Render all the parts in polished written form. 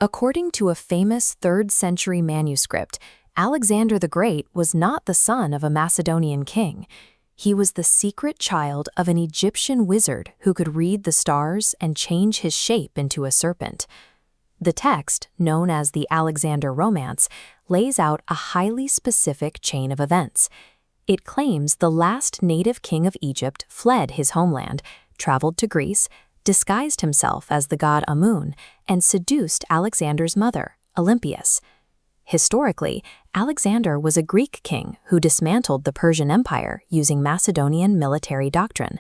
According to a famous 3rd century manuscript, Alexander the Great was not the son of a Macedonian king. He was the secret child of an Egyptian wizard who could read the stars and change his shape into a serpent. The text, known as the Alexander Romance, lays out a highly specific chain of events. It claims the last native king of Egypt fled his homeland, traveled to Greece, disguised himself as the god Amun, and seduced Alexander's mother, Olympias. Historically, Alexander was a Greek king who dismantled the Persian Empire using Macedonian military doctrine.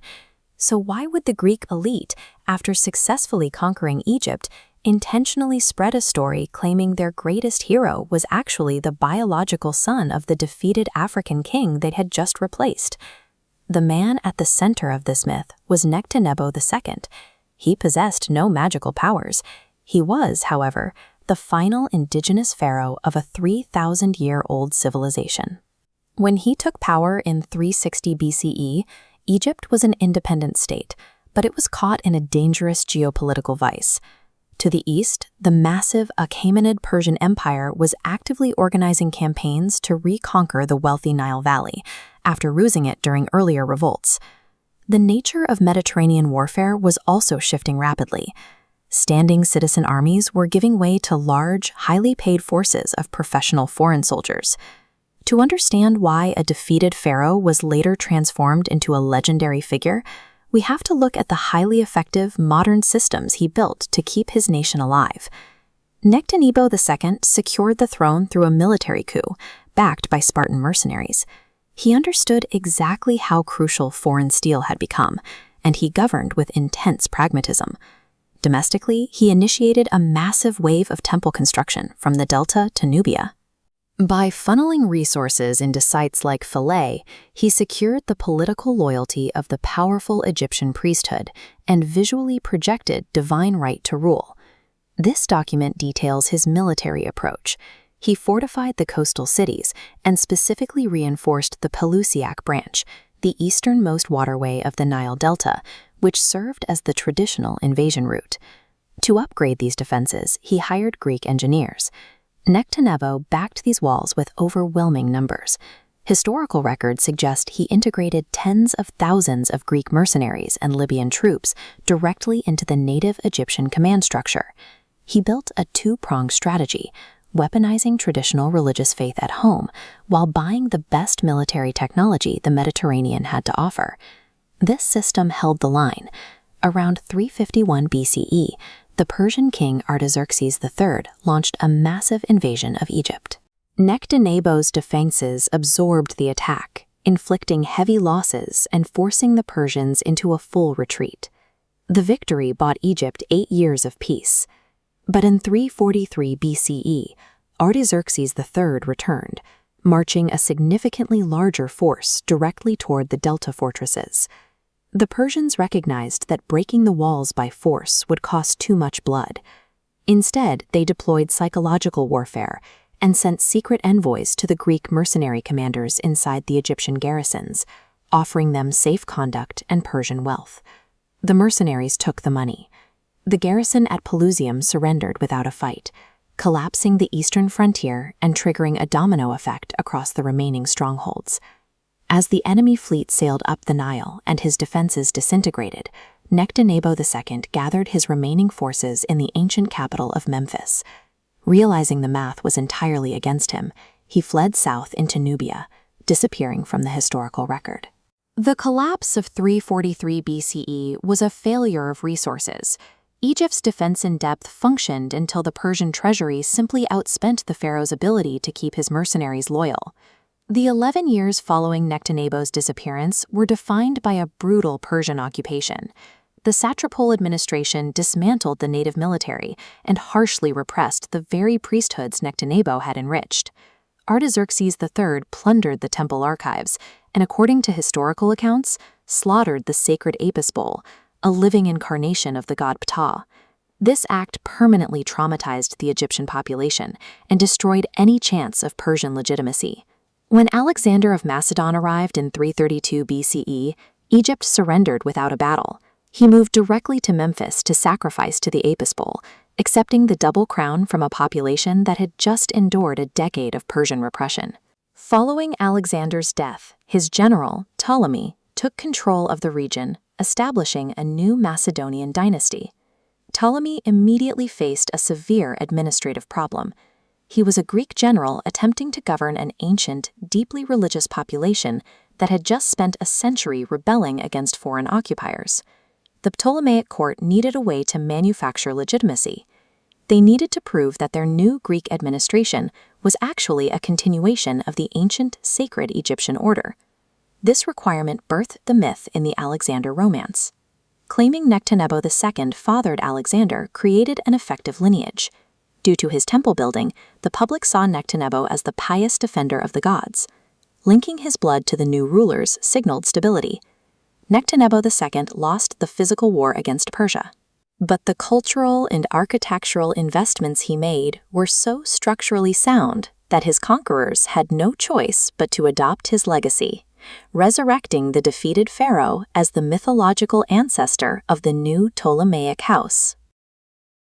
So why would the Greek elite, after successfully conquering Egypt, intentionally spread a story claiming their greatest hero was actually the biological son of the defeated African king they had just replaced? The man at the center of this myth was Nectanebo II. He possessed no magical powers. He was, however, the final indigenous pharaoh of a 3,000-year-old civilization. When he took power in 360 BCE, Egypt was an independent state, but it was caught in a dangerous geopolitical vice. To the east, the massive Achaemenid Persian Empire was actively organizing campaigns to reconquer the wealthy Nile Valley, after losing it during earlier revolts. The nature of Mediterranean warfare was also shifting rapidly. Standing citizen armies were giving way to large, highly paid forces of professional foreign soldiers. To understand why a defeated pharaoh was later transformed into a legendary figure, we have to look at the highly effective modern systems he built to keep his nation alive. Nectanebo II secured the throne through a military coup, backed by Spartan mercenaries. He understood exactly how crucial foreign steel had become, and he governed with intense pragmatism. Domestically, he initiated a massive wave of temple construction from the Delta to Nubia. By funneling resources into sites like Philae, he secured the political loyalty of the powerful Egyptian priesthood and visually projected divine right to rule. This document details his military approach. He fortified the coastal cities and specifically reinforced the Pelusiac branch, the easternmost waterway of the Nile Delta, which served as the traditional invasion route. To upgrade these defenses, he hired Greek engineers. Nectanebo backed these walls with overwhelming numbers. Historical records suggest he integrated tens of thousands of Greek mercenaries and Libyan troops directly into the native Egyptian command structure. He built a two-pronged strategy, weaponizing traditional religious faith at home while buying the best military technology the Mediterranean had to offer. This system held the line. Around 351 BCE, the Persian king Artaxerxes III launched a massive invasion of Egypt. Nectanebo's defenses absorbed the attack, inflicting heavy losses and forcing the Persians into a full retreat. The victory bought Egypt 8 years of peace. But in 343 BCE, Artaxerxes III returned, marching a significantly larger force directly toward the Delta fortresses. The Persians recognized that breaking the walls by force would cost too much blood. Instead, they deployed psychological warfare and sent secret envoys to the Greek mercenary commanders inside the Egyptian garrisons, offering them safe conduct and Persian wealth. The mercenaries took the money. The garrison at Pelusium surrendered without a fight, collapsing the eastern frontier and triggering a domino effect across the remaining strongholds. As the enemy fleet sailed up the Nile and his defenses disintegrated, Nectanebo II gathered his remaining forces in the ancient capital of Memphis. Realizing the math was entirely against him, he fled south into Nubia, disappearing from the historical record. The collapse of 343 BCE was a failure of resources. Egypt's defense in depth functioned until the Persian treasury simply outspent the pharaoh's ability to keep his mercenaries loyal. The 11 years following Nectanebo's disappearance were defined by a brutal Persian occupation. The satrapal administration dismantled the native military and harshly repressed the very priesthoods Nectanebo had enriched. Artaxerxes III plundered the temple archives and, according to historical accounts, slaughtered the sacred Apis bull, a living incarnation of the god Ptah. This act permanently traumatized the Egyptian population and destroyed any chance of Persian legitimacy. When Alexander of Macedon arrived in 332 BCE, Egypt surrendered without a battle. He moved directly to Memphis to sacrifice to the Apis bull, accepting the double crown from a population that had just endured a decade of Persian repression. Following Alexander's death, his general, Ptolemy, took control of the region, establishing a new Macedonian dynasty. Ptolemy immediately faced a severe administrative problem. He was a Greek general attempting to govern an ancient, deeply religious population that had just spent a century rebelling against foreign occupiers. The Ptolemaic court needed a way to manufacture legitimacy. They needed to prove that their new Greek administration was actually a continuation of the ancient, sacred Egyptian order. This requirement birthed the myth in the Alexander romance. Claiming Nectanebo II fathered Alexander created an effective lineage. Due to his temple building, the public saw Nectanebo as the pious defender of the gods. Linking his blood to the new rulers signaled stability. Nectanebo II lost the physical war against Persia. But the cultural and architectural investments he made were so structurally sound that his conquerors had no choice but to adopt his legacy, resurrecting the defeated Pharaoh as the mythological ancestor of the new Ptolemaic house.